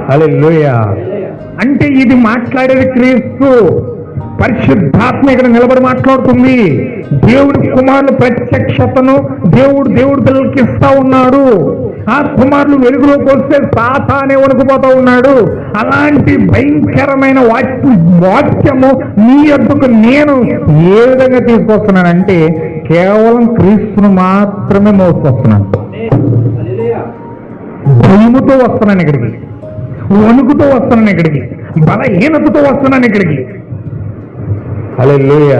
హల్లెలూయా. అంటే ఇది మాట్లాడేది క్రీస్తు. పరిశుద్ధాత్మ ఇక్కడ నిలబడి మాట్లాడుతుంది. దేవుడి కుమారుల ప్రత్యక్షతను దేవుడు పిల్లలకి ఇస్తా ఉన్నాడు. ఆ కుమారులు వెలుగులోకి వస్తే సాతానే వణుకుపోతా ఉన్నాడు. అలాంటి భయంకరమైన వాక్యము మీ యొద్దకు నేను ఏ విధంగా తీసుకొస్తున్నానంటే కేవలం క్రీస్తును మాత్రమే మోసుకొస్తున్నాను. భయముతో వస్తున్నాను ఇక్కడికి, వణుకుతో వస్తున్నాను ఇక్కడికి, బలహీనతతో వస్తున్నాను ఇక్కడికి. హల్లెలూయా.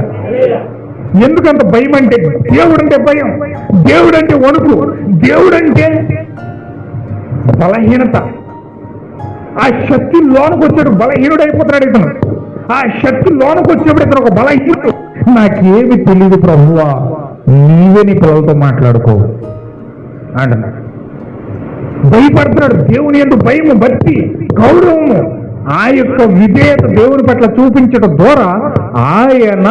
ఎందుకంత భయం అంటే దేవుడంటే భయం, దేవుడంటే వణుకు, దేవుడంటే బలహీనత. ఆ శక్తి లోనికి వచ్చాడు బలహీనుడు అయిపోతున్నాడు ఇతను. ఆ శక్తి లోనికి వచ్చినప్పుడు ఇతను ఒక బలహీనుడు. నాకేమి తెలియదు ప్రభువా, నీవే నీ పిల్లలతో మాట్లాడుకో అంటున్నాడు. భయపడుతున్నాడు. దేవుని యందు భయము, భక్తి, గౌరవము, ఆ యొక్క విధేయత దేవుని పట్ల చూపించడం ద్వారా ఆయన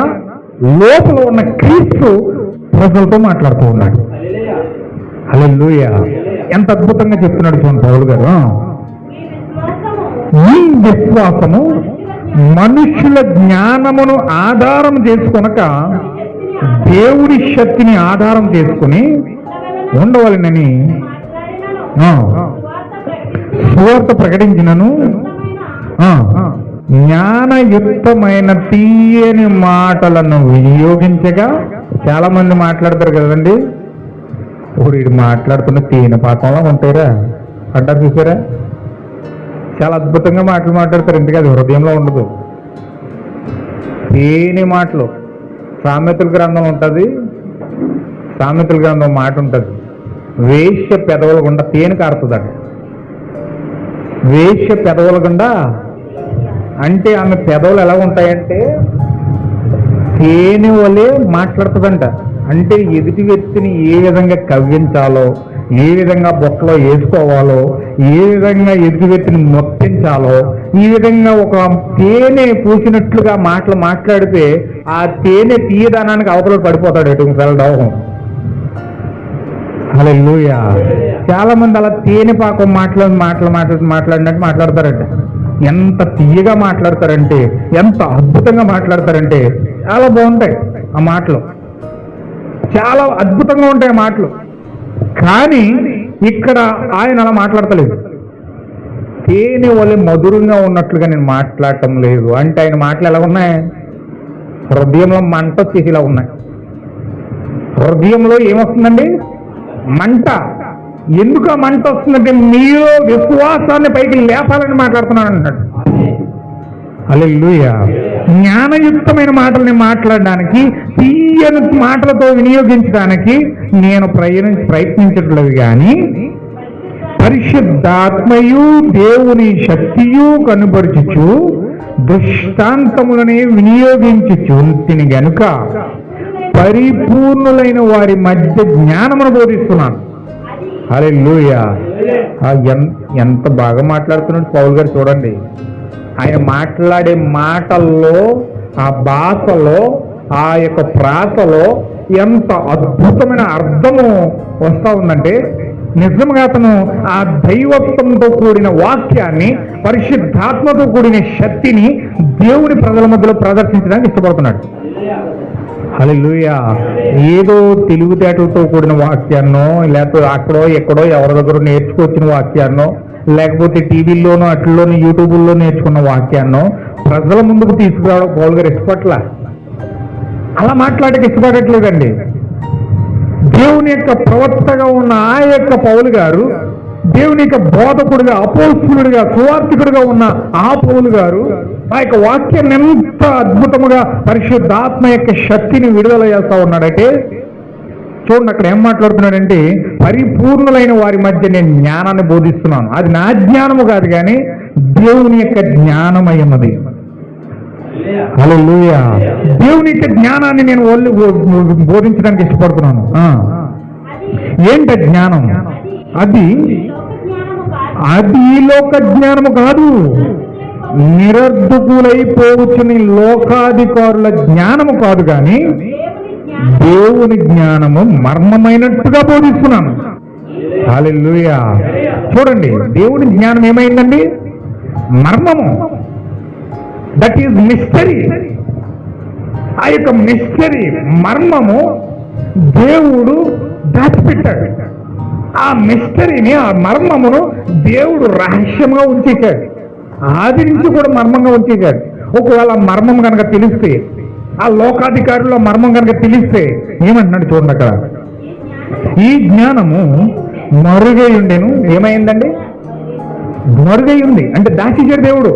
లోపల ఉన్న క్రీస్తు ప్రజలతో మాట్లాడుతూ ఉన్నాడు. హల్లెలూయా. ఎంత అద్భుతంగా చెప్తున్నాడు చూడండి పౌలు గారు. ఈ విశ్వాసము మనుషుల జ్ఞానమును ఆధారం చేసుకొనక దేవుడి శక్తిని ఆధారం చేసుకుని ఉండవలనని సువార్త ప్రకటించినను జ్ఞానయుక్తమైన తీయని మాటలను వినియోగించగా. చాలా మంది మాట్లాడతారు కదండి. ఇప్పుడు ఇది మాట్లాడుతున్న తీయని పాఠంలో ఉంటారా అంటారు, చూసారా? చాలా అద్భుతంగా మాటలు మాట్లాడతారు, ఎందుకు అది హృదయంలో ఉండదు. తీయని మాటలు. సామెతల గ్రంథం ఉంటుంది, సామెతల గ్రంథం మాట ఉంటుంది, వేశ్య పెదవుల గుండా తేనె కారుతుందట. వేశ్య పెదవుల గుండా అంటే ఆమె పెదవులు ఎలా ఉంటాయంటే తేనె వలె మాట్లాడుతుందంట. అంటే ఎదుటి వ్యక్తిని ఏ విధంగా కవ్వించాలో, ఏ విధంగా బొట్టలో వేసుకోవాలో, ఏ విధంగా ఎదుటి వ్యక్తిని మొత్తించాలో, ఈ విధంగా ఒక తేనె పూసినట్లుగా మాటలు మాట్లాడితే ఆ తేనె తీయదానానికి అవతల పడిపోతాడు ఎటు వెళ్ళడం. హల్లెలూయా. చాలా మంది అలా తేనె పాకం మాట్లాడినట్టు మాట్లాడతారంట. ఎంత తీయగా మాట్లాడతారంటే, ఎంత అద్భుతంగా మాట్లాడతారంటే చాలా బాగుంటాయి ఆ మాటలు, చాలా అద్భుతంగా ఉంటాయి ఆ మాటలు. కానీ ఇక్కడ ఆయన అలా మాట్లాడతలేదు. తేనె వలె మధురంగా ఉన్నట్లుగా నేను మాట్లాడటం లేదు అంటే ఆయన మాటలు ఎలా ఉన్నాయి? హృదయంలో మంట వచ్చేసి ఇలా ఉన్నాయి. హృదయంలో ఏమొస్తుందండి? మంట. ఎందుకు ఆ మంట వస్తుందంటే మీలో విశ్వాసాన్ని పైకి లేపాలని మాట్లాడుతున్నాను అంటాడు. హల్లెలూయా. జ్ఞానయుక్తమైన మాటల్ని మాట్లాడడానికి, తీయని మాటలతో వినియోగించడానికి నేను ప్రయత్నించట్లేదు. కానీ పరిశుద్ధాత్మయు దేవుని శక్తియు కనుపరుచుచు దృష్టాంతములని వినియోగించుచుంటిని గనుక పరిపూర్ణులైన వారి మధ్య జ్ఞానమును బోధిస్తున్నాను. హల్లెలూయా. ఎంత బాగా మాట్లాడుతున్నాడు పౌలు గారు చూడండి. ఆయన మాట్లాడే మాటల్లో, ఆ భాషలో, ఆ యొక్క ప్రాసలో ఎంత అద్భుతమైన అర్థము వస్తూ ఉందంటే నిజంగా అతను ఆ దైవత్వంతో కూడిన వాక్యాన్ని, పరిశుద్ధాత్మతో కూడిన శక్తిని దేవుని ప్రజల మధ్యలో ప్రదర్శించడానికి ఇష్టపడుతున్నాడు. హల్లెలూయా. ఏదో తెలివితేటలతో కూడిన వాక్యాన్నో, లేకపోతే అక్కడో ఎక్కడో ఎవరి దగ్గర నేర్చుకొచ్చిన వాక్యాన్నో, లేకపోతే టీవీల్లోనో అట్లలోనూ యూట్యూబ్లో నేర్చుకున్న వాక్యాన్నో ప్రజల ముందుకు తీసుకురావడం పౌలు గారు ఇష్టపట్ల. అలా మాట్లాడక ఇష్టపడట్లేదండి. దేవుని యొక్క ప్రవక్తగా ఉన్న ఆ యొక్క పౌలు గారు, దేవుని యొక్క బోధకుడిగా, అపోస్తలుడిగా, సువార్తికుడిగా ఉన్న ఆ పౌలు గారు ఆ యొక్క వాక్యాన్ని ఎంత అద్భుతముగా పరిశుద్ధాత్మ యొక్క శక్తిని విడుదల చేస్తా ఉన్నాడంటే చూడండి. అక్కడ ఏం మాట్లాడుతున్నాడంటే పరిపూర్ణులైన వారి మధ్య నేను జ్ఞానాన్ని బోధిస్తున్నాను. అది నా జ్ఞానము కాదు, కానీ దేవుని యొక్క జ్ఞానమయ్యన్నది. హల్లెలూయా. దేవుని యొక్క జ్ఞానాన్ని నేను బోధించడానికి ఇష్టపడుతున్నాను. ఏంట జ్ఞానం? అది ఈ లోక జ్ఞానము కాదు, నిరర్ధకులైపోవచ్చుని లోకాధికారుల జ్ఞానము కాదు, కానీ దేవుని జ్ఞానము మర్మమైనట్టుగా బోధిస్తున్నాను. హల్లెలూయా. చూడండి, దేవుని జ్ఞానం ఏమైందండి? మర్మము. That is mystery. ఆ యొక్క మిస్టరీ, మర్మము దేవుడు దాచిపెట్టాడు. ఆ మిస్టరీని, ఆ మర్మమును దేవుడు రహస్యంగా ఉంచేశాడు. ఆది నుంచి కూడా మర్మంగా ఉంచేశాడు. ఒకవేళ మర్మం కనుక తెలిస్తే, ఆ లోకాధికారుల్లో మర్మం కనుక తెలిస్తే ఏమంటున్నాడు చూడండి అక్కడ, ఈ జ్ఞానము మరుగై ఉండేను. ఏమైందండి? మరుగై ఉంది అంటే దాచేశాడు దేవుడు.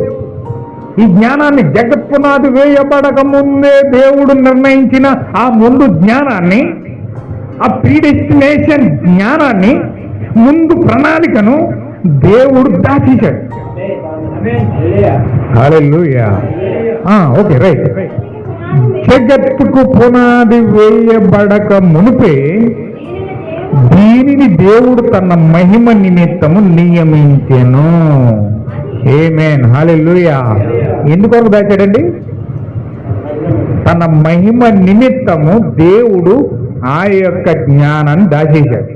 ఈ జ్ఞానాన్ని జగత్పునాది వేయబడక ముందే దేవుడు నిర్ణయించిన ఆ ముందు జ్ఞానాన్ని, ఆ ప్రీడెస్టినేషన్ జ్ఞానాన్ని, ముందు ప్రణాళికను దేవుడు దాచేశాడు. హల్లెలూయా. Okay, right. జగత్తుకు పునాది వేయబడక మునుపే దీనిని దేవుడు తన మహిమ నిమిత్తము నియమించెను. ఆమేన్. హల్లెలూయా. ఎందుకొరకు దాచాడండి? తన మహిమ నిమిత్తము దేవుడు ఆ యొక్క జ్ఞానాన్ని దాచేశాడు.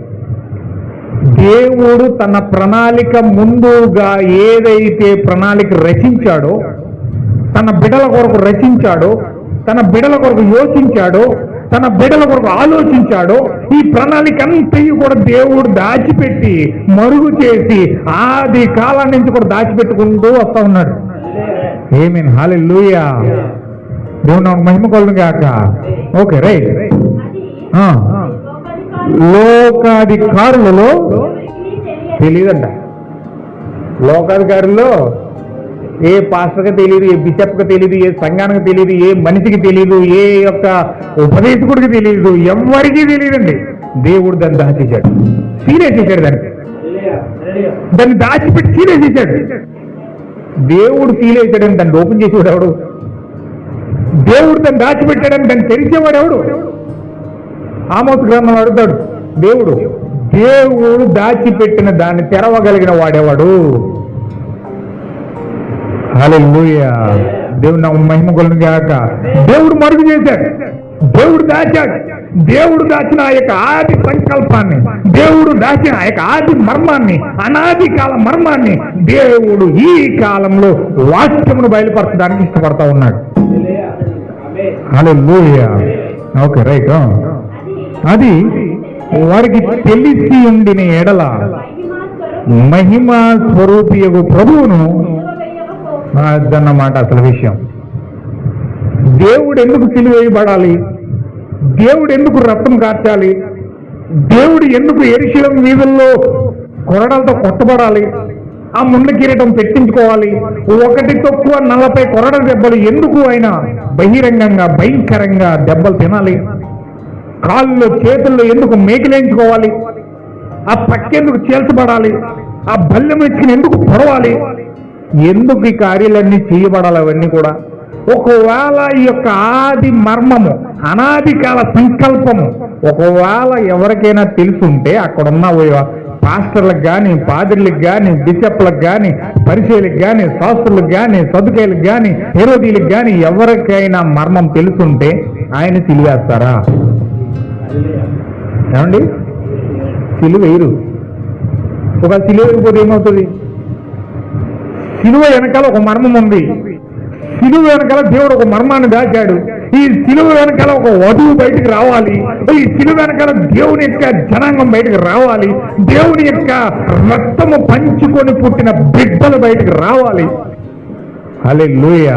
దేవుడు తన ప్రణాళిక ముందుగా ఏదైతే ప్రణాళిక రచించాడో, తన బిడల కొరకు రచించాడో, తన బిడల కొరకు యోచించాడో, తన బిడల కొరకు ఆలోచించాడో, ఈ ప్రణాళిక అంతయు కూడా దేవుడు దాచిపెట్టి మరుగు చేసి ఆది కాలం నుంచి కూడా దాచిపెట్టుకుంటూ వస్తా ఉన్నాడు. ఆమేన్. హల్లెలూయా. దేవుడు నాకు మహిమ కలుగును గాక. Okay, right. లోకాధికారులలో తెలియదంట. లోకాధికారుల్లో ఏ పాస్టర్కి తెలియదు, ఏ బిషప్కి తెలియదు, ఏ సంఘానికి తెలియదు, ఏ మనిషికి తెలియదు, ఏ యొక్క ఉపదేశకుడికి తెలియదు, ఎవరికీ తెలియదండి. దేవుడు దాన్ని దాచేశాడు, సీలేసేసాడు. దాన్ని దాచిపెట్టి సీలేసేసాడు. దేవుడు సీలేసాడని దాన్ని ఓపెన్ చేసేవాడు ఎవడు? దేవుడు దాన్ని దాచిపెట్టాడని దాన్ని తెరిచేవాడు ఎవడు? ఆమోస్ గ్రంథం అడుగుతాడు దేవుడు దాచిపెట్టిన దాన్ని తెరవగలిగిన వాడేవాడు? హల్లెలూయా. దేవుడు నా మహిమ కలుగును గాక. దేవుడు మరుగు చేశాడు, దేవుడు దాచాడు. దేవుడు దాచిన ఆ యొక్క ఆది సంకల్పాన్ని, దేవుడు దాచిన ఆ యొక్క ఆది మర్మాన్ని, అనాది కాల మర్మాన్ని దేవుడు ఈ కాలంలో వాక్యమును బయలుపరచడానికి ఇష్టపడతా ఉన్నాడు. హల్లెలూయా. Okay, right. అది వారికి తెలిసి ఉండిన ఎడల మహిమా స్వరూపియగు ప్రభువును అదన్నమాట అసలు విషయం. దేవుడు ఎందుకు సిలువేయబడాలి? దేవుడు ఎందుకు రక్తం కార్చాలి? దేవుడు ఎందుకు యెరూషలేము వీధుల్లో కొరడాలతో కొట్టబడాలి? ఆ ముండ కిరీటం పెట్టించుకోవాలి? 1 కొరడ దెబ్బలు ఎందుకు ఆయన బహిరంగంగా భయంకరంగా దెబ్బలు తినాలి? కాళ్ళు చేతుల్లో ఎందుకు మేకిలేంచుకోవాలి? ఆ పక్కెందుకు చేల్చబడాలి? ఆ బల్లెం ఎత్తుకుని ఎందుకు పొడవాలి? ఎందుకు ఈ కార్యాలన్నీ చేయబడాలి? అవన్నీ కూడా ఒకవేళ ఈ యొక్క ఆది మర్మము, అనాది కాల సంకల్పము ఒకవేళ ఎవరికైనా తెలుసుంటే, అక్కడున్న పాస్టర్లకు కానీ, పాదిర్లకు కానీ, బిషప్లకు కానీ, పరిచయులకు కానీ, శాస్త్రులకు కానీ, సదుకాయలకు కానీ, హెరోదీలకు కానీ ఎవరికైనా మర్మం తెలుసుంటే ఆయన సిలువేస్తారా? ఏమండి? సిలువ వేయరు. ఒక సిలువ వేయకపోతే ఏమవుతుంది? సిలువ వెనకాల ఒక మర్మం ఉంది. సిలువ వెనకాల దేవుడు ఒక మర్మాన్ని దాచాడు. ఈ సిలువ వెనకాల ఒక వధువు బయటకు రావాలి. ఈ సిలువ వెనకాల దేవుని యొక్క జనాంగం బయటకు రావాలి. దేవుని యొక్క రక్తము పంచుకొని పుట్టిన బిడ్డలు బయటకు రావాలి. హల్లెలూయా.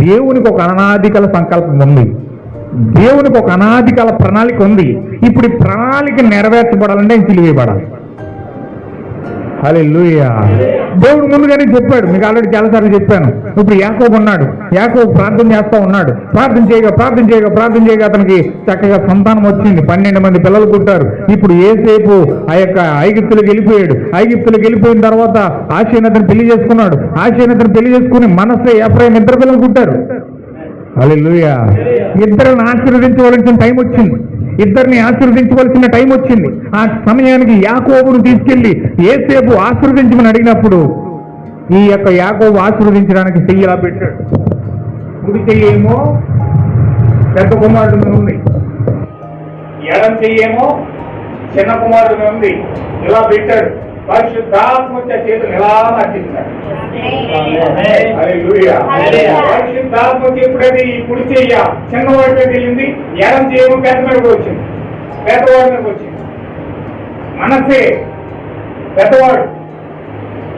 దేవునికి ఒక అనాదికాల సంకల్పం ఉంది. దేవునికి ఒక అనాదికాల ప్రణాళిక ఉంది. ఇప్పుడు ఈ ప్రణాళిక నెరవేర్చబడాలంటే ఆయన సిలువేయబడాలి. హల్లెలూయా. దేవుడు ముందుగానే చెప్పాడు, మీకు ఆల్రెడీ చాలాసార్లు చెప్పాను. ఇప్పుడు యాకోబు ఉన్నాడు, యాకోబు ప్రార్థన చేస్తా ఉన్నాడు. ప్రార్థన చేయగా అతనికి చక్కగా సంతానం వచ్చింది. 12 మంది పిల్లలు పుట్టారు. ఇప్పుడు ఏసేపు ఆ యొక్క ఐగుప్తులకు వెళ్ళిపోయాడు. ఐగుప్తులకు వెళ్ళిపోయిన తర్వాత ఆశీనతను పెళ్లి చేసుకున్నాడు. ఆశీనతను పెళ్లి చేసుకుని మనస్సే ఎఫ్రాయిం 2 పిల్లలు పుట్టారు. హల్లెలూయా. ఇద్దరిని ఆశీర్వదించవలసిన టైం వచ్చింది. ఇద్దరిని ఆశీర్వదించవలసిన టైం వచ్చింది. ఆ సమయానికి యాకోబును తీసుకెళ్లి యేసేపు ఆశీర్వదించమని అడిగినప్పుడు ఈ యొక్క యాకోబు ఆశీర్వదించడానికి చెయ్యి ఇలా పెట్టాడు. కుడి చెయ్యేమో పెద్ద కుమారుడు మీద ఉంది, ఎడం చెయ్యేమో చిన్న కుమారుడు మీద ఉంది. ఇలా పెట్టాడు. పరిశుద్ధాత్మ వచ్చే చేతులు ఎలా మార్చేస్తాడు. హల్లెలూయా. పరిశుద్ధాత్మ ఎప్పుడైతే ఈ కుడి చెయ్య చిన్నవాడి మీద వెళ్ళింది, ఎడం చేయము పెద్ద మీదకి వచ్చింది, పెద్దవాడి మీదకి వచ్చింది. మనసే పెద్దవాడు,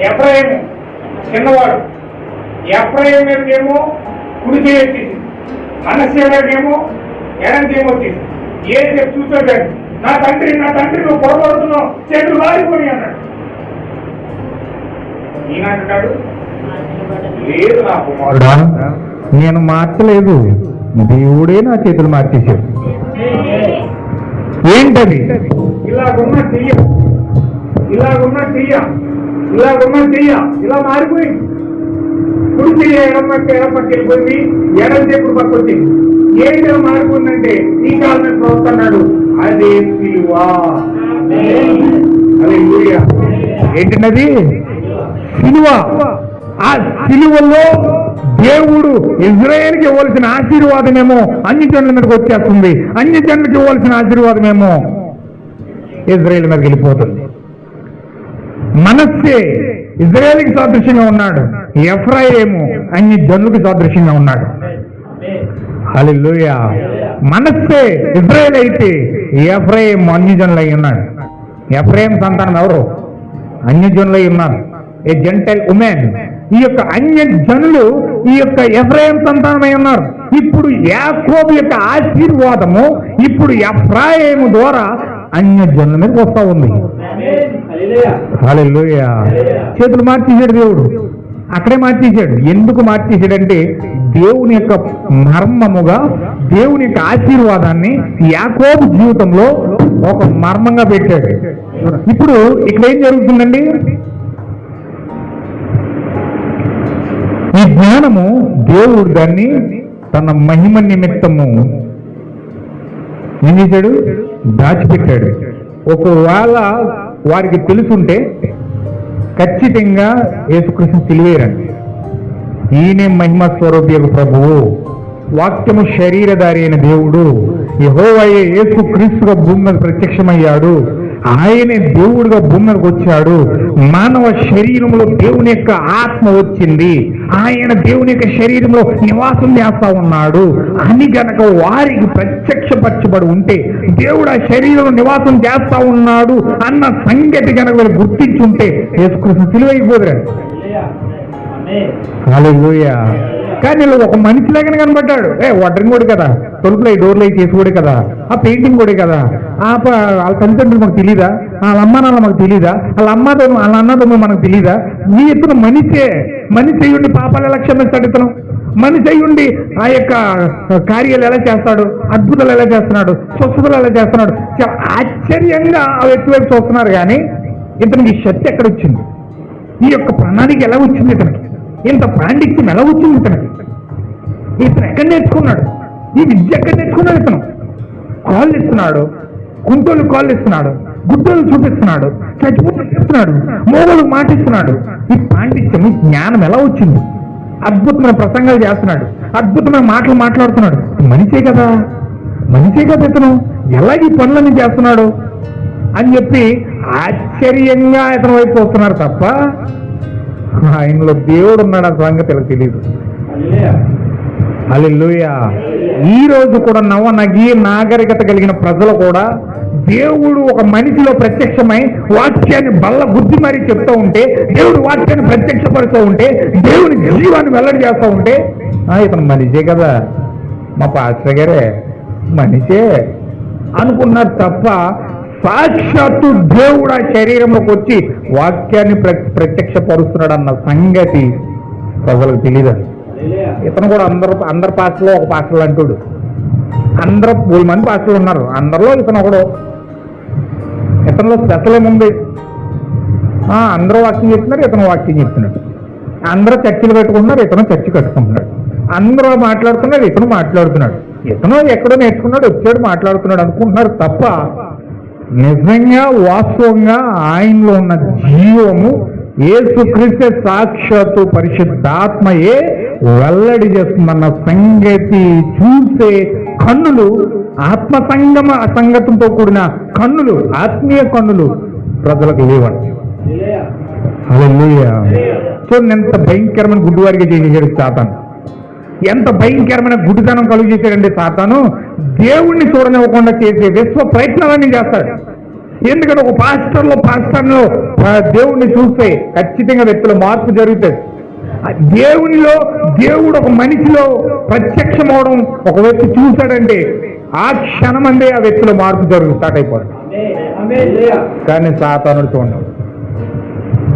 ఎఫ్రాయిము చిన్నవాడు. ఎఫ్రాయిము మీదకేమో కుడి చేయి వచ్చేసింది, మనస్సే మీదకేమో ఎడం చేయము వచ్చేసింది. ఏ చెప్పు చూసాడు, నా తండ్రి నువ్వు పొరపడుతున్నావు, చేతులు మారిపోయి అన్నాడు. ఈయనంటాడు, లేదు నా కుమారుడా, నేను మార్చలేదు, దేవుడే నా చేతులు మార్చేశాడు. ఏంటది? ఇలాగున్న చెయ్య ఇలా మారిపోయింది. కుడి చెయ్య ఎడం పక్క వెళ్ళిపోయింది, ఎడం చెప్పుడు పక్క వచ్చింది. ఏంటి ఇలా మారిపోయిందంటే ఈ కాలం మీద ప్రవర్తన్నాడు, అదే సిలువ. హల్లెలూయా. ఏంటన్నది? సిలువ. ఆ సిలువలో దేవుడు ఇజ్రాయేల్కి ఇవ్వాల్సిన ఆశీర్వాదమేమో అన్ని జనుల మీదకి వచ్చేస్తుంది, అన్ని జనులకు ఇవ్వాల్సిన ఆశీర్వాదమేమో ఇజ్రాయేల్ మీదకి వెళ్ళిపోతుంది. మనస్సే ఇజ్రాయేల్కి సాదృశ్యంగా ఉన్నాడు, ఎఫ్రాయిము అన్ని జనులకు సాదృశ్యంగా ఉన్నాడు. హల్లెలూయా. మనస్సే ఇజ్రాయేల్ అయితే ఎఫ్రాయిము అన్ని జనులు అయి ఉన్నాడు. ఎఫ్రాయిం సంతానం ఎవరు? అన్ని జనులు అయి ఉన్నారు. ఏ జెంటైల్ ఉమెన్. ఈ యొక్క అన్య జనులు ఈ యొక్క ఎఫ్రాయిం సంతానమై ఉన్నారు. ఇప్పుడు యాకోబు యొక్క ఆశీర్వాదము ఇప్పుడు ఎఫ్రాయిము ద్వారా అన్య జనుల మీదకి వస్తా ఉంది. హల్లెలూయా. చేతులు మార్చేశాడు దేవుడు, అక్కడే మార్చేశాడు. ఎందుకు మార్చేశాడంటే దేవుని యొక్క మర్మముగా, దేవుని యొక్క ఆశీర్వాదాన్ని యాకోబు జీవితంలో ఒక మర్మంగా పెట్టాడు. ఇప్పుడు ఇక్కడ ఏం జరుగుతుందండి? ఈ జ్ఞానము దేవుడు దాన్ని తన మహిమ నిమిత్తము ఏం చేశాడు? దాచిపెట్టాడు. ఒకవేళ వారికి తెలుసుంటే ఖచ్చితంగా యేసుక్రీస్తు సిలువేయరండి. ఈయనే మహిమ స్వరూపి ప్రభువు, వాక్యము శరీరధారి అయిన దేవుడు, యెహోవాయే యేసుక్రీస్తుగా భూమి మీద ప్రత్యక్షమయ్యాడు. ఆయనే దేవుడుగా భూమి మీదకి వచ్చాడు. మానవ శరీరంలో దేవుని యొక్క ఆత్మ వచ్చింది, ఆయన దేవుని యొక్క శరీరంలో నివాసం చేస్తా ఉన్నాడు అని గనక వారికి ప్రత్యక్షపరచబడి ఉంటే, దేవుడు ఆ శరీరంలో నివాసం చేస్తా ఉన్నాడు అన్న సంగతి గనక వీళ్ళు గుర్తించుంటే యేసుక్రీస్తు సిలువైపోయాడు. హల్లెలూయా. కానీ ఒక మనిషిలాగానే కనబడ్డాడు. వడ్రింగ్ కూడా కదా, తొలుపులు డోర్లు అయి చేసి కూడా కదా, ఆ పెయింటింగ్ కూడా కదా, వాళ్ళ తల్లిదండ్రులు మాకు తెలీదా, వాళ్ళ అమ్మ నాన్న మాకు తెలీదా, వాళ్ళ అన్నదమ్ములు మనకు తెలీదా? నీ ఇతను మనిషి అయ్యుండి పాపాలు ఎలా క్షమిస్తాడు? ఇతను మనిషి అయ్యుండి ఆ యొక్క కార్యాలు ఎలా చేస్తాడు, అద్భుతాలు ఎలా చేస్తున్నాడు, స్వస్థతలు ఎలా చేస్తున్నాడు? ఆశ్చర్యంగా ఆ వ్యక్తి వైపు చూస్తున్నారు. కానీ ఇతనికి ఈ శక్తి ఎక్కడ వచ్చింది? ఈ యొక్క ప్రణాళిక ఎలా వచ్చింది? ఇతనికి ఇంత పాండిత్యం ఎలా వచ్చింది? ఇతను ఎక్కడ నేర్చుకున్నాడు? ఈ విద్య ఎక్కడ నేర్చుకున్నాడు? ఇతను కాళ్ళు ఇస్తున్నాడు, కుంటోలు కాళ్ళు ఇస్తున్నాడు, గుడ్డలు చూపిస్తున్నాడు, చచ్చిపోతున్నాడు, మోగలు మాటిస్తున్నాడు. ఈ పాండిత్యం, ఈ జ్ఞానం ఎలా వచ్చింది? అద్భుతమైన ప్రసంగాలు చేస్తున్నాడు, అద్భుతమైన మాటలు మాట్లాడుతున్నాడు. మనిషే కదా ఇతను, ఎలా ఈ పనులన్నీ చేస్తున్నాడు అని చెప్పి ఆశ్చర్యంగా ఇతని వైపు వస్తున్నారు తప్ప ఆయనలో దేవుడు ఉన్నాడు ఆ సంగతి ఇలా తెలియదు. హల్లెలూయా. ఈ రోజు కూడా నాగరికత కలిగిన ప్రజలు కూడా దేవుడు ఒక మనిషిలో ప్రత్యక్షమై వాక్యాన్ని బల్ల గుర్తి మరీ చెప్తూ ఉంటే, దేవుడు వాక్యాన్ని ప్రత్యక్షపరుస్తూ ఉంటే, దేవుని జీవాన్ని వెల్లడి చేస్తూ ఉంటే ఇతను మనిషే కదా, మా పాస్టర్ గారే మనిషే అనుకున్నారు తప్ప సాక్షాత్తు దేవుడు ఆ శరీరంలోకి వచ్చి వాక్యాన్ని ప్రత్యక్షపరుస్తున్నాడు అన్న సంగతి ప్రజలకు తెలియదు. ఇతను కూడా అందరు పాస్టర్లో ఒక పాస్టర్లు అంటాడు. అందరూ 3 మంది పాస్టర్లు ఉన్నారు, అందరిలో ఇతను ఒకడు. ఇతనిలో స్పెషల్ ఏముంది? అందరూ వాక్యం చెప్తున్నారు, ఇతను వాక్యం చెప్తున్నాడు. అందరూ చర్చలు పెట్టుకుంటున్నారు, ఇతను చర్చ కట్టుకుంటున్నాడు. అందరూ మాట్లాడుతున్నారు, ఇతను మాట్లాడుతున్నాడు. ఇతను ఎక్కడో నేర్చుకున్నాడు, వచ్చాడు, మాట్లాడుతున్నాడు అనుకుంటున్నారు తప్ప నిజంగా వాస్తవంగా ఆయనలో ఉన్న జీవము యేసుక్రీస్తు సాక్షాత్తు పరిశుద్ధాత్మయే వెల్లడి చేస్తుందన్న సంగతి చూసే కన్నులు, ఆత్మ సంగతంతో కూడిన కన్నులు, ఆత్మీయ కన్నులు ప్రజలకు లేవండి. హల్లెలూయా. చూడండి ఎంత భయంకరమైన గుడ్డివాడిగా చేసేసాడు సాతాను, ఎంత భయంకరమైన గుడ్డితనం కలుగు చేశాడండి సాతాను. దేవుణ్ణి చూడనివ్వకుండా చేసే విశ్వ ప్రయత్నాలన్నీ చేస్తాడు. ఎందుకంటే ఒక పాస్టర్లో దేవుణ్ణి చూస్తే ఖచ్చితంగా వ్యక్తుల మార్పు జరుగుతుంది. దేవునిలో దేవుడు ఒక మనిషిలో ప్రత్యక్షం అవడం ఒక వ్యక్తి చూశాడంటే ఆ క్షణమందే ఆ వ్యక్తిలో మార్పు స్టార్ట్ అయిపోతుంది. కానీ సాతానుడు చూడండి,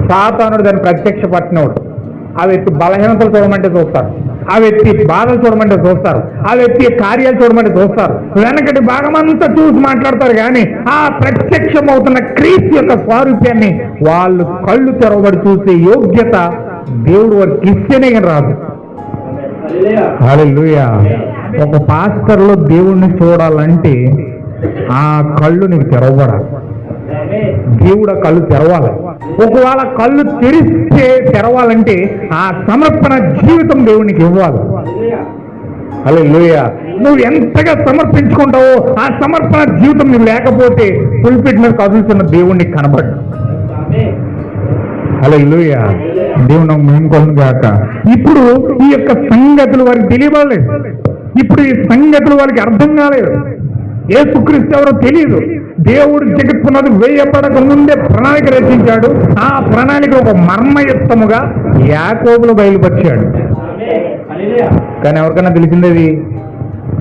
సాతానుడు దాన్ని ప్రత్యక్ష పట్టినవాడు. ఆ వ్యక్తి బలహీనతలు చూడమంటే చూస్తారు, ఆ వ్యక్తి బాధలు చూడమంటే చూస్తారు, ఆ వ్యక్తి కార్యాలు చూడమంటే చూస్తారు, వెనకటి భాగమంతా చూసి మాట్లాడతారు. కానీ ఆ ప్రత్యక్షం అవుతున్న క్రీస్తు యొక్క స్వారూప్యాన్ని వాళ్ళు కళ్ళు తెరవబడి చూసే యోగ్యత దేవుడు వారికి ఇస్తేనే కానీ రాదు. హల్లెలూయా. ఒక పాస్టర్లో దేవుణ్ణి చూడాలంటే ఆ కళ్ళు నీకు తెరవబడాలి, దేవుడు ఆ కళ్ళు తెరవాలి. ఒకవేళ కళ్ళు తెరవాలంటే ఆ సమర్పణ జీవితం దేవునికి ఇవ్వాలి. హల్లెలూయా. నువ్వు ఎంతగా సమర్పించుకుంటావో ఆ సమర్పణ జీవితం నువ్వు లేకపోతే పుల్పిట్ మీద కదులుతున్న దేవుణ్ణి కనబడ్డు. హల్లెలూయా. దేవుని మేంకొలను గాక. ఇప్పుడు ఈ యొక్క సంగతులు వారికి తెలియలేదు, ఇప్పుడు ఈ సంగతులు వారికి అర్థం కాలేదు. యేసుక్రీస్తు ఎవరో తెలియదు. దేవుడు జగత్తున్నది వేయబడక ముందే ప్రణాళిక రచించాడు. ఆ ప్రణాళిక ఒక మర్మయుక్తముగా యాకోబులో బయలుపరిచాడు. కానీ ఎవరికైనా తెలిసిందేది?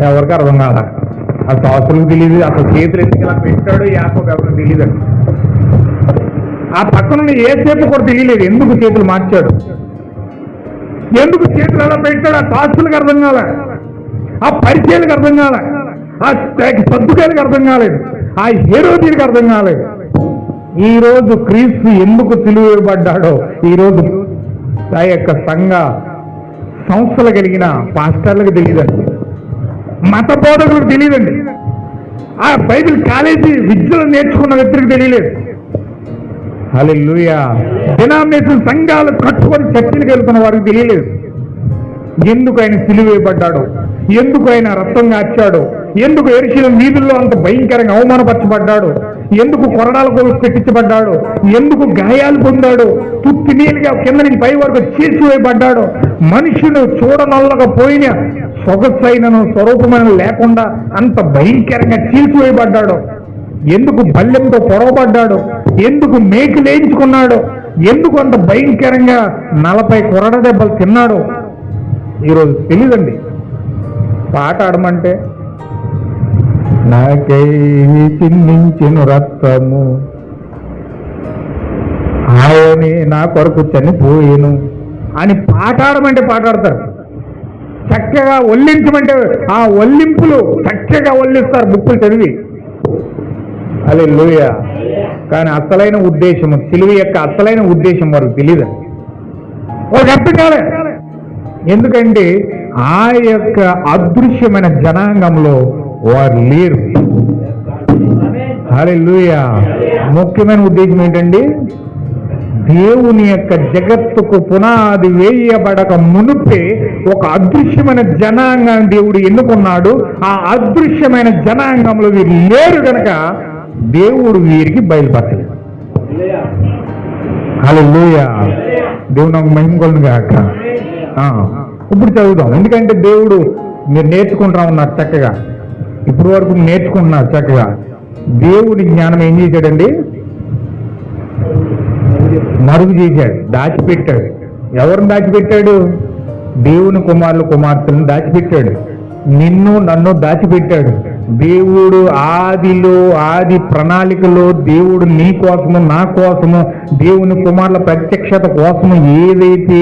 ఎవరికి అర్థం కాల. ఆ శాస్త్రులకు తెలియదు, అసలు చేతులు ఎందుకు ఇలా పెట్టాడు యాకోబు ఎవరికి తెలియదు. ఆ పక్కన ఏసేపు కూడా తెలియలేదు ఎందుకు చేతులు మార్చాడు, ఎందుకు చేతులు ఎలా పెట్టాడు. ఆ శాస్త్రులకు అర్థం కాల, ఆ పరిచయాలకు అర్థం కాల, ఆ సద్దుకాయలకు అర్థం కాలేదు, ఆ హేరోదీలకు అర్థం కాలేదు. ఈరోజు క్రీస్తు ఎందుకు సిలువేయబడ్డాడో ఈరోజు ఆ యొక్క సంఘ సంస్థలు కలిగిన పాస్టర్లకు తెలియదండి, మత బోధకులకు తెలియదండి, ఆ బైబిల్ కాలేజీ విద్యలు నేర్చుకున్న వ్యక్తులకు తెలియలేదు. హల్లెలూయా. డినామినేషన్ సంఘాలు కట్టుకొని చర్చిలకు వెళ్తున్న వారికి తెలియలేదు ఎందుకు ఆయన సిలువేయబడ్డాడో, ఎందుకు ఆయన రక్తం కార్చాడో, ఎందుకు యెరూషలేము వీధుల్లో అంత భయంకరంగా అవమానపరచబడ్డాడు, ఎందుకు కొరడాలకు పెట్టించబడ్డాడు, ఎందుకు గాయాలు పొందాడు, తుత్తి నీళ్ళుగా కింద నుంచి పై వరకు చీల్చివేయబడ్డాడు, మనుషులు చూడనొల్లకపోయిన సొగసైనను స్వరూపమైన లేకుండా అంత భయంకరంగా చీల్చివేయబడ్డాడు, ఎందుకు బల్లెంతో పొడవబడ్డాడు, ఎందుకు మేకు లేయించుకున్నాడు, ఎందుకు అంత భయంకరంగా 40 కొరడ దెబ్బలు తిన్నాడు ఈరోజు తెలియదండి. పాట ఆడమంటే నాకై చిందించిన రక్తము ఆయనే నా కొరకు చనిపోయేను అని పాట ఆడమంటే పాట ఆడతారు. చక్కగా ఒల్లించమంటే ఆ ఒల్లింపులు చక్కగా ఒల్లిస్తారు బుక్కులు చదివి. హల్లెలూయా. కానీ అసలైన ఉద్దేశము, సిలువ యొక్క అసలైన ఉద్దేశం వారికి తెలియదు, వారికి అర్థం కాలే. ఎందుకంటే ఆ యొక్క అదృశ్యమైన జనాంగంలో వారు లేరు. హల్లెలూయా. ముఖ్యమైన ఉద్దేశం ఏంటండి? దేవుని యొక్క జగత్తుకు పునాది వేయబడక మునుపే ఒక అదృశ్యమైన జనాంగాన్ని దేవుడు ఎన్నుకున్నాడు. ఆ అదృశ్యమైన జనాంగంలో వీరు లేరు కనుక దేవుడు వీరికి బయలుపరచలేదు. హల్లెలూయా. దేవుడు నాకు మహిమ గాక. ఇప్పుడు చదువుదాం, ఎందుకంటే దేవుడు మీరు నేర్చుకుంటా ఉన్నారు చక్కగా, ఇప్పుడు వరకు నేర్చుకుంటున్నారు చక్కగా. దేవుడి జ్ఞానం ఏం చేశాడండి? మరుగు చేశాడు, దాచిపెట్టాడు. ఎవరిని దాచిపెట్టాడు? దేవుని కుమారులు కుమార్తెలను దాచిపెట్టాడు. నిన్ను నన్ను దాచిపెట్టాడు. దేవుడు ఆది ప్రణాళికలో దేవుడు నీ కోసము నా కోసము దేవుని కుమారుల ప్రత్యక్షత కోసము ఏదైతే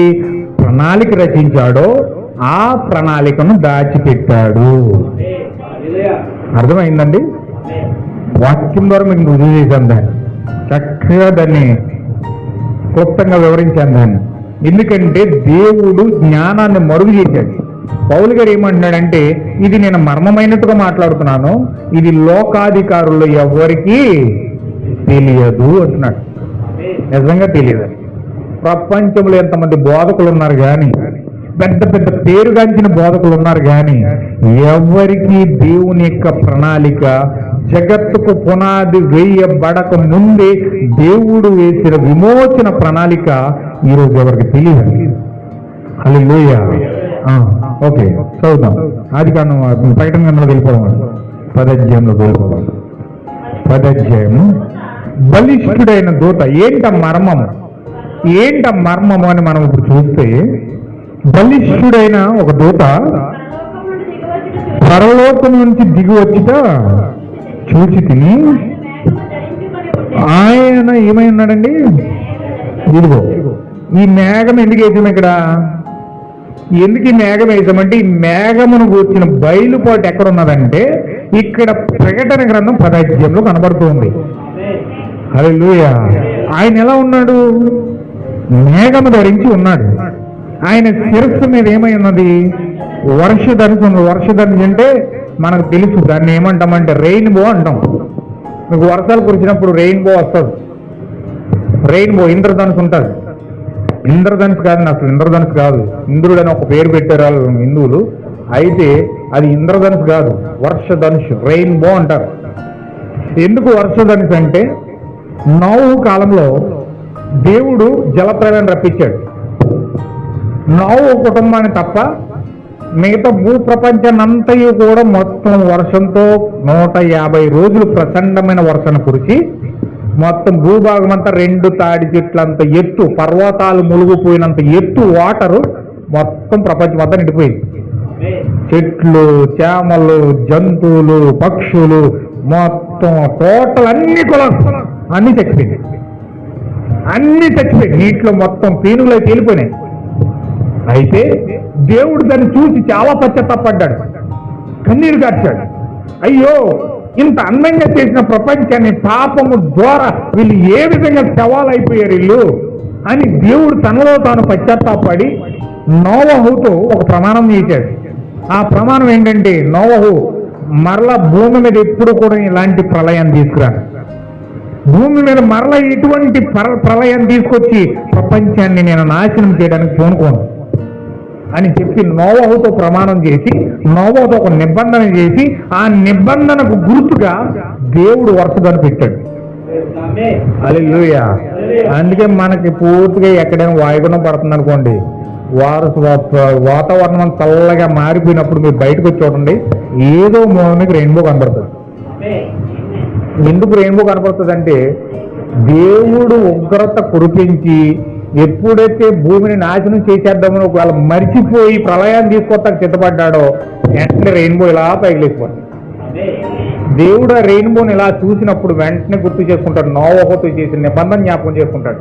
ప్రణాళిక రచించాడో ఆ ప్రణాళికను దాచిపెట్టాడు. అర్థమైందండి? వాక్యం ద్వారా మీకు రుజువు చేశాను దాన్ని, చక్కగా దాన్ని క్లుప్తంగా వివరించాను దాన్ని. ఎందుకంటే దేవుడు జ్ఞానాన్ని మరుగు చేశాడు. పౌలు గారు ఏమంటున్నాడంటే, ఇది నేను మర్మమైనట్టుగా మాట్లాడుతున్నాను, ఇది లోకాధికారుల్లో ఎవరికీ తెలియదు అంటున్నాడు. నిజంగా తెలియదు. ప్రపంచంలో ఎంతమంది బోధకులు ఉన్నారు కానీ, పెద్ద పెద్ద పేరుగాంచిన బోధకులు ఉన్నారు కానీ, ఎవరికి దేవుని యొక్క ప్రణాళిక జగత్తుకు పునాది వేయబడక ముందే దేవుడు వేసిన విమోచన ప్రణాళిక ఈరోజు ఎవరికి తెలియదు. హల్లెలూయా. ఓకే, చదువుతాం. ఆదికాండం ప్రకటన గ్రంథంలో వెళ్ళిపోదాం. 10వ అధ్యాయంలో వెళ్ళిపోదాం. 10వ అధ్యాయము. బలిష్ఠుడైన దూత. ఏంట మర్మము అని మనం ఇప్పుడు చూస్తే, బలిష్ఠుడైన ఒక దూత పరలోకం నుంచి దిగి వచ్చిట చూచి తిని, ఆయన ఏమై ఉన్నాడండి? ఇదిగో ఈ మేఘం ఎందుకు వేసాం ఇక్కడ? ఎందుకు ఈ మేఘం వేసామంటే, ఈ మేఘమును కూర్చిన బయలుపాటు ఎక్కడ ఉన్నదంటే ఇక్కడ ప్రకటన గ్రంథం 10వ అధ్యాయంలో కనబడుతుంది. హల్లెలూయా. ఆయన ఎలా ఉన్నాడు? మేఘము ధరించి ఉన్నాడు. ఆయన శిరస్సు మీద ఏమై ఉన్నది? వర్షధనుసు ఉంది. వర్షధనుసు అంటే మనకు తెలుసు, దాన్ని ఏమంటామంటే రెయిన్బో అంటాం. మీకు వర్షాలు కురిచినప్పుడు రెయిన్బో వస్తుంది. రెయిన్బో ఇంద్రధనుసు ఉంటుంది. ఇంద్రధనుసు కాదు, అసలు ఇంద్రధనుసు కాదు, ఇంద్రుడు అని ఒక పేరు పెట్టారు వాళ్ళు హిందువులు. అయితే అది ఇంద్రధనుసు కాదు, వర్షధనుషు, రెయిన్బో అంటారు. ఎందుకు వర్షధనుసు అంటే, నోవహు కాలంలో దేవుడు జలప్రళయం రప్పించాడు. నోవహు కుటుంబాన్ని తప్ప మిగతా భూప్రపంచాన్నంతయు కూడా మొత్తం వర్షంతో 150 రోజులు ప్రచండమైన వర్షాన్ని కురిచి మొత్తం భూభాగం అంతా 2 తాడి చెట్లంత ఎత్తు, పర్వతాలు మునిగిపోయినంత ఎత్తు వాటరు మొత్తం ప్రపంచం అంతా నిండిపోయింది. చెట్లు, చేమలు, జంతువులు, పక్షులు మొత్తం టోటల్ అన్ని చచ్చిపోయింది. నీటిలో మొత్తం పీనుగులై తేలిపోయినాయి. అయితే దేవుడు దాన్ని చూసి చాలా పశ్చాత్తాపడ్డాడు, కన్నీరు కార్చాడు. అయ్యో, ఇంత అందంగా చేసిన ప్రపంచాన్ని పాపము ద్వారా వీళ్ళు ఏ విధంగా శవాలైపోయారు వీళ్ళు అని దేవుడు తనలో తాను పశ్చాత్తాపడి నోవహుతో ఒక ప్రమాణం చేశాడు. ఆ ప్రమాణం ఏంటంటే, నోవహు మరలా భూమి మీద ఎప్పుడు కూడా ఇలాంటి ప్రళయాన్ని తీసుకురాను, భూమి మీద మరలా ఇటువంటి ప్రళయాన్ని తీసుకొచ్చి ప్రపంచాన్ని నేను నాశనం చేయడానికి పూనుకోను అని చెప్పి నోవహుతో ప్రమాణం చేసి, నోవహుతో ఒక నిబంధన చేసి, ఆ నిబంధనకు గుర్తుగా దేవుడు వర్షధను పెట్టాడు. హల్లెలూయా. అందుకే మనకి పూర్తిగా ఎక్కడైనా వాయుగుణం పడుతుంది అనుకోండి, వాతావరణం చల్లగా మారిపోయినప్పుడు మీరు బయటకు వచ్చి చూడండి, ఏదో మీకు రెయిన్బో కనబడుతుంది. ఎందుకు రెయిన్బో కనబడుతుంది అంటే, దేవుడు ఉగ్రత కురిపించి ఎప్పుడైతే భూమిని నాశనం చేసేద్దామని ఒకవేళ మర్చిపోయి ప్రళయాన్ని తీసుకొస్తానికి సిద్ధపడ్డాడో వెంటనే రెయిన్బో ఇలా పైకి లేచిపోతుంది. దేవుడు ఆ రెయిన్బోని ఇలా చూసినప్పుడు వెంటనే గుర్తు చేసుకుంటాడు, నోవహుతో చేసిన నిబంధన జ్ఞాపకం చేసుకుంటాడు.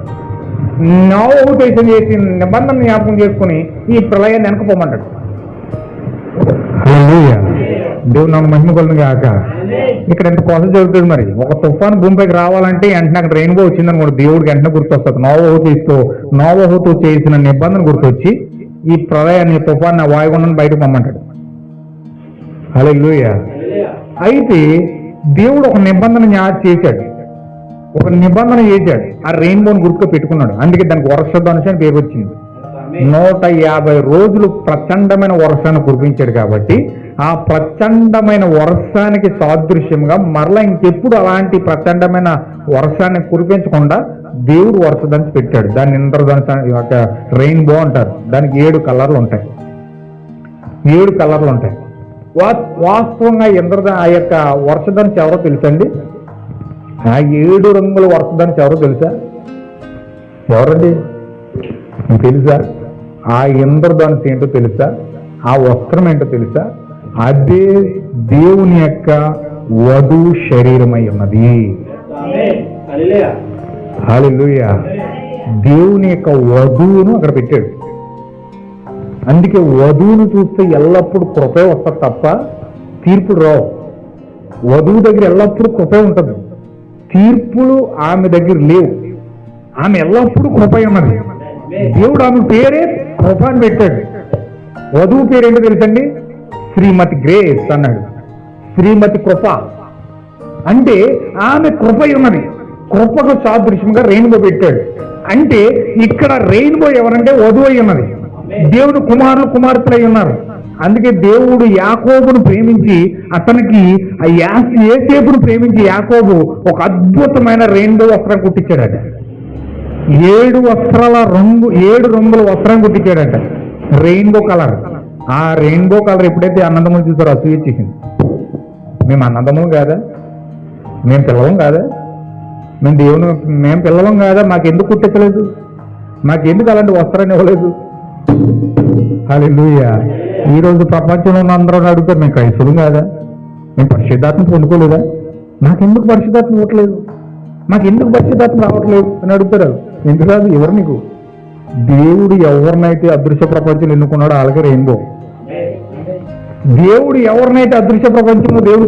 నోవహుతో చేసిన నిబంధన జ్ఞాపకం చేసుకుని ఈ ప్రళయాన్ని వెనకపోమంటాడు. దేవుడు నన్ను మహిమ కొలను కాక. ఇక్కడ ఎంత కోసం జరుగుతుంది మరి. ఒక తుఫాను భూమిపైకి రావాలంటే వెంటనే అక్కడ రెయిన్బో వచ్చిందని కూడా దేవుడికి వెంటనే గుర్తొస్తుంది. నోవహుతో చేసిన నిబంధన గుర్తొచ్చి ఈ ప్రళయాన్ని, తుఫాన్ని, వాయుగుండాన్ని బయటకు పంపమంటాడు. హల్లెలూయా. అయితే దేవుడు ఒక నిబంధన చేశాడు, ఆ రెయిన్బోని గుర్తుగా పెట్టుకున్నాడు. అందుకే దానికి వర్షధనుషు అని పేరు వచ్చింది. 150 రోజులు ప్రచండమైన వర్షాన్ని కురిపించాడు కాబట్టి ఆ ప్రచండమైన వర్షానికి సాదృశ్యంగా మరలా ఇంకెప్పుడు అలాంటి ప్రచండమైన వర్షాన్ని కురిపించకుండా దేవుడు వర్షధనుషు పెట్టాడు. దాన్ని ఇంద్రధనుషు, రెయిన్బో అంటారు. దానికి 7 కలర్లు ఉంటాయి. 7 కలర్లు ఉంటాయి. వాస్తవంగా ఆ యొక్క వర్షధనుషు ఎవరో తెలుసండి? ఆ 7 రంగుల వర్షధనుషు ఎవరో తెలుసా? ఎవరండి తెలుసా? ఆ ఇంద్రధనుషు ఏంటో తెలుసా? ఆ వస్త్రం ఏంటో తెలుసా? అదే దేవుని యొక్క వధువు శరీరమై ఉన్నది. హల్లెలూయా. దేవుని యొక్క వధువును అక్కడ పెట్టాడు. అందుకే వధువును చూస్తే ఎల్లప్పుడూ కృపే వస్తుంది తప్ప తీర్పులు రావు. వధువు దగ్గర ఎల్లప్పుడూ కృపే ఉంటుంది, తీర్పులు ఆమె దగ్గర లేవు. ఆమె ఎల్లప్పుడూ కృపై ఉన్నది. దేవుడు ఆమె పేరే కృప అని పెట్టాడు. వధువు పేరేంటో తెలుసండి? శ్రీమతి గ్రేస్ అన్నాడు. శ్రీమతి కృప అంటే ఆమె కృపై ఉన్నది. కృపకు సాదృశ్యంగా రెయిన్బో పెట్టాడు. అంటే ఇక్కడ రెయిన్బో ఎవరంటే వధువు అయి ఉన్నది. దేవుడు కుమారులు కుమార్తెలై ఉన్నారు. అందుకే దేవుడు యాకోబును ప్రేమించి అతనికి యోసేపును ప్రేమించి యాకోబు ఒక అద్భుతమైన రెయిన్బో వస్త్రం కుట్టించాడట. 7 రంగుల వస్త్రం కుట్టించాడట, రెయిన్బో కలర్. ఆ రెయిన్బో కలర్ ఎప్పుడైతే అన్నదమ్ములు చూసారో అసూయ చేసింది. మేము అన్నదమ్ములు కాదా, మేము పిల్లలం కాదా, మేము పిల్లలం కాదా, మాకెందుకు కుట్టించలేదు, మాకెందుకు అలాంటి వస్త్రాన్ని ఇవ్వలేదు. హల్లెలూయా. ఈరోజు ప్రపంచంలో ఉన్న అందరూ అడుగుతారు, మేము క్రైస్తవులు కాదా, మేము పరిశుద్ధాత్మ పొందుకోలేదా, మాకెందుకు పరిశుద్ధాత్మ ఇవ్వట్లేదు, మాకెందుకు పరిశుద్ధాత్మ రావట్లేదు అని అడుగుతారు. ఎందుకు రాదు? ఎవరు నీకు? దేవుడు ఎవరినైతే అదృశ్య ప్రపంచంలో ఎన్నుకున్నాడో వాళ్ళకి రెయిన్బో. దేవుడు ఎవరినైతే అదృశ్య ప్రపంచంలో దేవుడు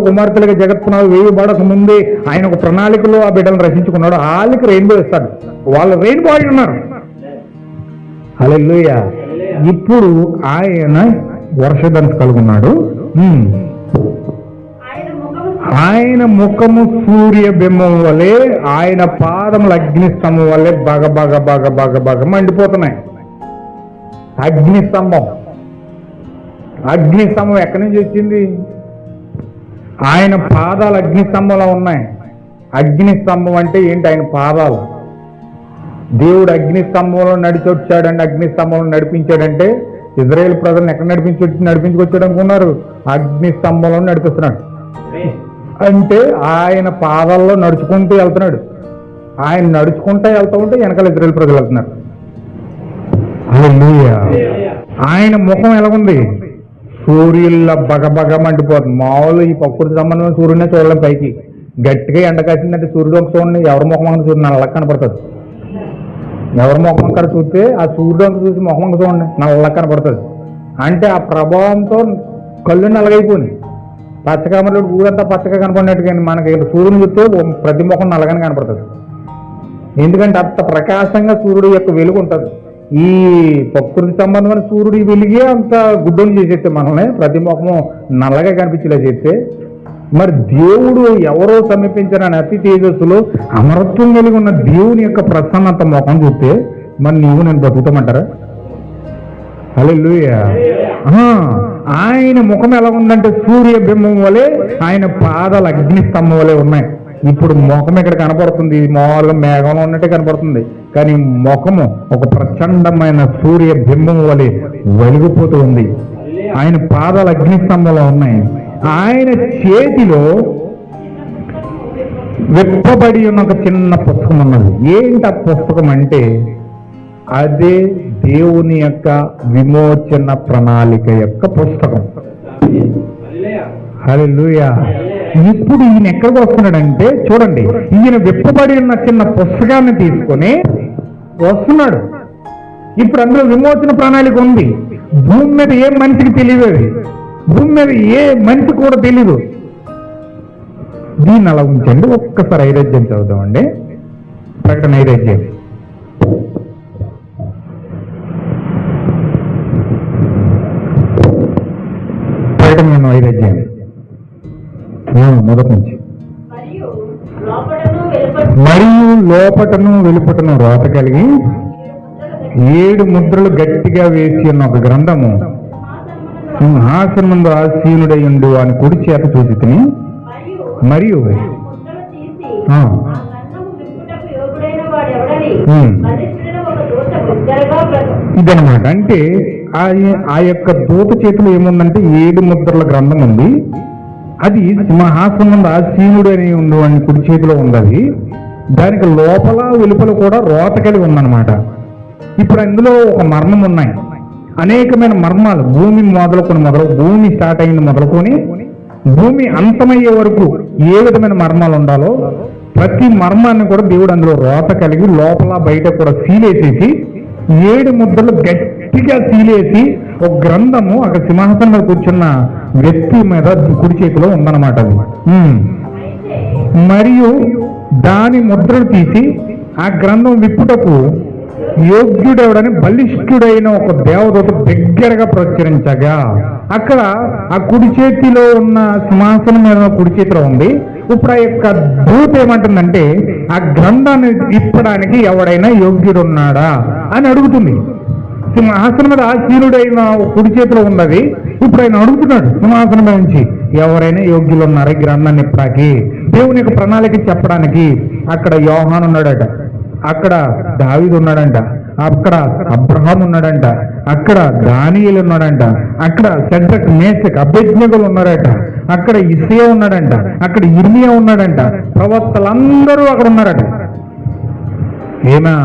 కుమార్తెలుగా జగత్తున్నారు వేయబడక ముందే ఆయన ఒక ప్రణాళికలో ఆ బిడ్డలను రచించుకున్నాడు, వాళ్ళకి రెయిన్బో ఇస్తాడు. వాళ్ళు రెయిన్బో అయి ఉన్నారు. హల్లెలూయా. ఇప్పుడు ఆయన వర్షధనుసు కలుగున్నాడు. ఆయన ముఖము సూర్య బింబం వలె, ఆయన పాదములు అగ్నిస్తంభం వల్లే బాగా మండిపోతున్నాయి. అగ్నిస్తంభం ఎక్కడి నుంచి వచ్చింది? ఆయన పాదాలు అగ్నిస్తంభంలో ఉన్నాయి. అగ్నిస్తంభం అంటే ఏంటి? ఆయన పాదాలు. దేవుడు అగ్నిస్తంభంలో నడిచొచ్చాడండి, అగ్నిస్తంభంలో నడిపించాడంటే ఇజ్రాయేల్ ప్రజలను ఎక్కడ నడిపించుకొచ్చాడు అనుకున్నారు? అగ్నిస్తంభంలో నడిపిస్తున్నాడు. అంటే ఆయన పాదాల్లో నడుచుకుంటూ వెళ్తున్నాడు. ఆయన నడుచుకుంటూ వెళ్తూ ఉంటే వెనకాల ఇజ్రాయేల్ ప్రజలు వెళ్తున్నారు. హల్లెలూయా. ఆయన ముఖం ఎలాగుంది? సూర్యుల్లో బగబగ మండిపోతుంది. మామూలు ఈ ప్రకృతి సంబంధమైన సూర్యునే చూడలేం. పైకి గట్టిగా ఎండ కాసిందంటే సూర్యుడు ఒక చూడండి, ఎవరి ముఖం అంతా సూర్యుడు నల్ల కనపడుతుంది. ఎవరి ముఖం అక్కడ చూస్తే ఆ సూర్యుడు చూసి ముఖం చూడండి నల్ల కనపడుతుంది. అంటే ఆ ప్రభావంతో కళ్ళు నల్లగైపోయింది. పచ్చకామలో ఊరంతా పచ్చగా కనపడినట్టుగా మనకి సూర్యుని చూస్తే ప్రతి ముఖం నల్లగానే కనపడుతుంది. ఎందుకంటే అంత ప్రకాశంగా సూర్యుడు యొక్క వెలుగు ఉంటుంది. ఈ ప్రకృతి సంబంధమైన సూర్యుడు వెలిగే అంత గుడ్డని చేసేస్తే మనల్ని ప్రతి ముఖము నల్లగా కనిపించేలా చేస్తే, మరి దేవుడు ఎవరో సమీపించిన అతి తేజస్సులో అమరత్వం కలిగి ఉన్న దేవుని యొక్క ప్రసన్నత ముఖం చూస్తే మరి నీవు నేను బతుకుతామంటారా? హల్లెలూయా. ఆయన ముఖం ఎలా ఉందంటే సూర్య బింబం వలె, ఆయన పాదాలు అగ్నిస్తంభం వలె ఉన్నాయి. ఇప్పుడు ముఖం ఇక్కడ కనపడుతుంది, మామూలుగా మేఘంలో ఉన్నట్టే కనపడుతుంది, కానీ ముఖము ఒక ప్రచండమైన సూర్య బింబం వలె వెలిగిపోతూ ఉంది. ఆయన పాదాలు అగ్నిస్తంభంలో ఉన్నాయి. ఆయన చేతిలో విప్పబడి ఉన్న ఒక చిన్న పుస్తకం ఉన్నది. ఏంటి ఆ పుస్తకం అంటే అదే దేవుని యొక్క విమోచన ప్రణాళిక యొక్క పుస్తకం. హల్లెలూయా. ఇప్పుడు ఈయన ఎక్కడికి వస్తున్నాడంటే చూడండి, ఈయన విప్పబడి ఉన్న చిన్న పుస్తకాన్ని తీసుకొని వస్తున్నాడు. ఇప్పుడు అందులో విమోచన ప్రణాళిక ఉంది. భూమి మీద ఏ మనిషికి తెలియదు, భూమి మీద ఏ మనిషి కూడా తెలీదు. దీన్ని అలా ఉంచండి. ఒక్కసారి 5 అధ్యాయం చదువుదామండి. ప్రకటన 5 అధ్యాయం. ప్రకటన 5 అధ్యాయం మొదటి నుంచి. మరియు లోపటను వెలుపటను రోత కలిగి 7 ముద్రలు గట్టిగా వేసి ఉన్న ఒక గ్రంథము సింహాసనముందు ఆసీనుడై ఉండు అని కుడి చేత చూసి తిని, మరియు ఇదనమాట. అంటే ఆ యొక్క దూత చేతిలో ఏముందంటే 7 ముద్రల గ్రంథం ఉంది. అది సింహాసనం ముందు ఆసీనుడు అని ఉండు అని కుడి చేతిలో ఉంది. అది దానికి లోపల వెలుపల కూడా రోత కలిగి ఉందన్నమాట. ఇప్పుడు అందులో ఒక మర్మం ఉన్నాయి, అనేకమైన మర్మాలు. భూమి భూమి స్టార్ట్ అయింది మొదలుకొని భూమి అంతమయ్యే వరకు ఏ విధమైన మర్మాలు ఉండాలో ప్రతి మర్మాన్ని కూడా దేవుడు అందులో రోత కలిగి లోపల బయట కూడా సీలేసేసి 7 ముద్రలు గట్టిగా సీలేసి ఒక గ్రంథము అక్కడ సింహాసనం మీద కూర్చున్న వ్యక్తి మీద కుడి చేతిలో ఉందన్నమాట. అది మరియు దాని ముద్రలు తీసి ఆ గ్రంథం విప్పుటకు యోగ్యుడెవడని బలిష్ఠుడైన ఒక దేవదూత దగ్గరగా ప్రచురించగా, అక్కడ ఆ కుడి చేతిలో ఉన్న సింహాసనం మీద కుడి చేతిలో ఉంది. ఇప్పుడు ఆ యొక్క దూత ఏమంటుందంటే ఆ గ్రంథాన్ని విప్పడానికి ఎవడైనా యోగ్యుడున్నాడా అని అడుగుతుంది. సింహాసనం మీద ఆసీనుడైన కుడి చేతిలో ఉన్నది. ఇప్పుడు ఆయన అడుగుతున్నాడు సింహాసనం నుంచి, ఎవరైనా యోగ్యులు ఉన్నారు ఈ గ్రంథాన్ని ఇప్పటికి దేవుని యొక్క ప్రణాళిక చెప్పడానికి? అక్కడ యోహాను ఉన్నాడట, అక్కడ దావీదు ఉన్నాడంట, అక్కడ అబ్రహాం ఉన్నాడంట, అక్కడ దానియేలు ఉన్నాడంట, అక్కడ షడ్రక్ మేషక్ అబేద్నెగోలు ఉన్నారట, అక్కడ ఇస్సయా ఉన్నాడంట, అక్కడ ఇర్మియా ఉన్నాడంట, ప్రవక్తలందరూ అక్కడ ఉన్నారట. ఏమా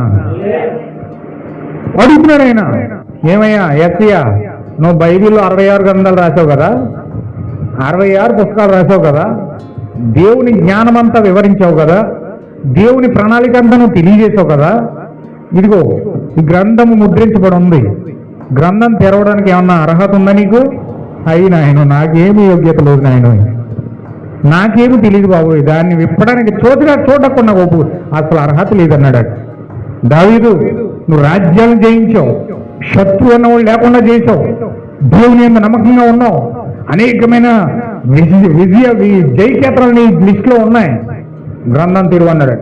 అడుగుతున్నాడు ఆయన, ఏమయ్యా ఎస్సయ్యా, నువ్వు బైబిల్లో 66 గ్రంథాలు రాసావు కదా, 66 పుస్తకాలు రాసావు కదా, దేవుని జ్ఞానం అంతా వివరించావు కదా, దేవుని ప్రణాళిక అంతా నువ్వు తెలియజేసావు కదా, ఇదిగో ఈ గ్రంథము ముద్రించబడి ఉంది, గ్రంథం తెరవడానికి ఏమన్నా అర్హత ఉందా నీకు? అయినా ఆయన నాకేమి యోగ్యత లేదు, నాయన నాకేమి తెలియదు బాబు, దాన్ని విప్పడానికి చూడకుండా ఒప్పు అసలు అర్హత లేదన్నాడు దావీదు. నువ్వు రాజ్యాలను జయించావు, శత్రువు అన్నవాళ్ళు లేకుండా చేసావు, దేవుని మీద నమ్మకంగా ఉన్నావు, అనేకమైన జయకేతనాలు నీ లిస్టులో ఉన్నాయి, గ్రంథం తెరువన్నాడు.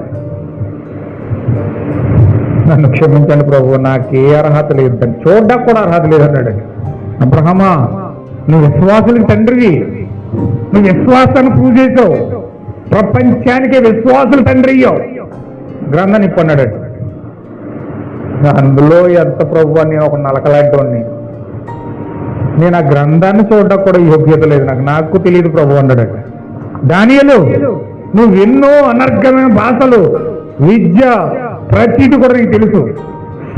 నన్ను క్షమించండి ప్రభు, నాకే అర్హత లేదు, చూడడానికి కూడా అర్హత లేదన్నాడు. అబ్రహమా, నువ్వు విశ్వాసులకి తండ్రివి, నువ్వు విశ్వాసాన్ని ప్రూవ్ చేసావు, ప్రపంచానికే విశ్వాసులు తండ్రి అయ్యావు, గ్రంథాన్ని ఇప్పన్నాడు. అందులో ఎంత ప్రభు, నేను ఒక నలకలాంటి, నేను ఆ గ్రంథాన్ని చూడడానికి కూడా యోగ్యత లేదు, నాకు తెలియదు ప్రభు అన్నాడు. దానియేలు, నువ్వు ఎన్నో అనర్గమైన భాషలు, విద్య, ప్రతిది కూడా నీకు తెలుసు,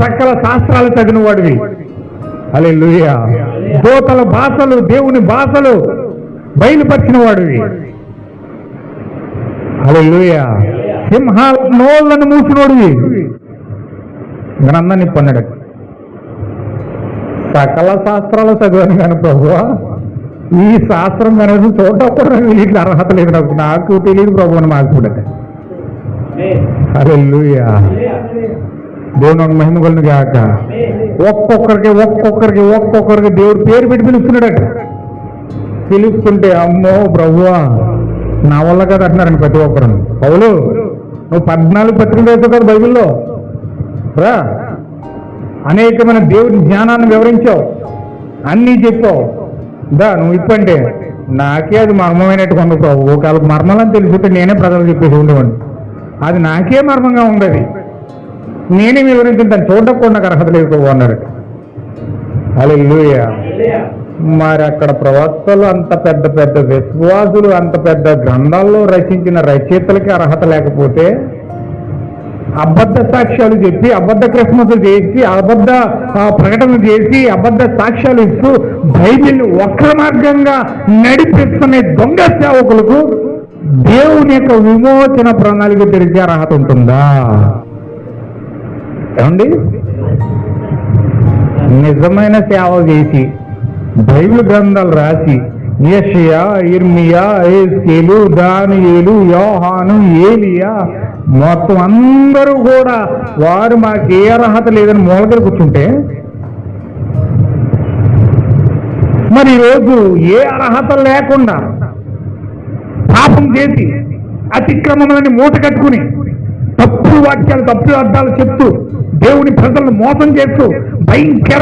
సకల శాస్త్రాలు చదివిన వాడివి, హల్లెలూయా, దూతల భాషలు, దేవుని భాషలు బయలుపరిచిన వాడివి, హల్లెలూయా, సింహాల నోళ్లను మూసినోడివి, గ్రంథాన్ని పొందాడు. సకల శాస్త్రాలు చదివాను కానీ ప్రభు, ఈ శాస్త్రం కనీసం చూడటం కూడా వీటికి అర్హత లేదు, నాకు తెలియదు ప్రభు అని మాకు కూడా. హల్లెలూయా, దేవుని మహిమ కలుగును గాక. ఒక్కొక్కరికి దేవుడు పేరు పెట్టి పిలుస్తున్నాడట. పిలుస్తుంటే అమ్మో ప్రభువా నా వల్ల కదా అంటున్నారండి ప్రతి ఒక్కరు. పౌలు, నువ్వు 14 పత్రికలు వేసావు కదా బైబిల్లో, రా, అనేకమైన దేవుని జ్ఞానాన్ని వివరించావు, అన్నీ చెప్పావు, దా నువ్వు ఇప్పంటే నాకే అది మర్మమైనట్టు కొండ ప్రభు. ఒకవేళ మర్మాలని తెలిసితే నేనే ప్రజలు చెప్పేసి ఉండేవాడిని, అది నాకే మర్మంగా ఉండేది, నేనే వివరించుంటాను, చూడకుండా నాకు అర్హత లేదు ప్రభు అన్నాడు. హల్లెలూయా. మరి అక్కడ ప్రవక్తలు, అంత పెద్ద పెద్ద విశ్వాసులు, అంత పెద్ద గ్రంథాల్లో రచించిన రచయితలకి అర్హత లేకపోతే, అబద్ధ సాక్ష్యాలు చెప్పి, అబద్ధ క్రిస్మస్లు చేసి, అబద్ధ ప్రకటన చేసి, అబద్ధ సాక్ష్యాలు ఇస్తూ బైబిల్ వక్ర మార్గంగా నడిపిస్తున్న దొంగ సేవకులకు దేవుని యొక్క విమోచన ప్రణాళిక తెలిసే అర్హత ఉంటుందా? ఏమండి, నిజమైన సేవ చేసి బైబిల్ గ్రంథాలు రాసి యెషయా, ఇర్మియా, ఎహెజ్కేలు, దానియేలు, యోహాను, ఏలియా మొత్తం అందరూ కూడా వారు మాకు ఏ అర్హత లేదని మూలకలు కూర్చుంటే, మరి ఈరోజు ఏ అర్హత లేకుండా పాపం చేసి అతిక్రమణని మూట కట్టుకుని తప్పుడు వాక్యాలు, తప్పుడు అర్థాలు చెప్తూ దేవుని ప్రజలను మోసం చేస్తూ భయంకరంగా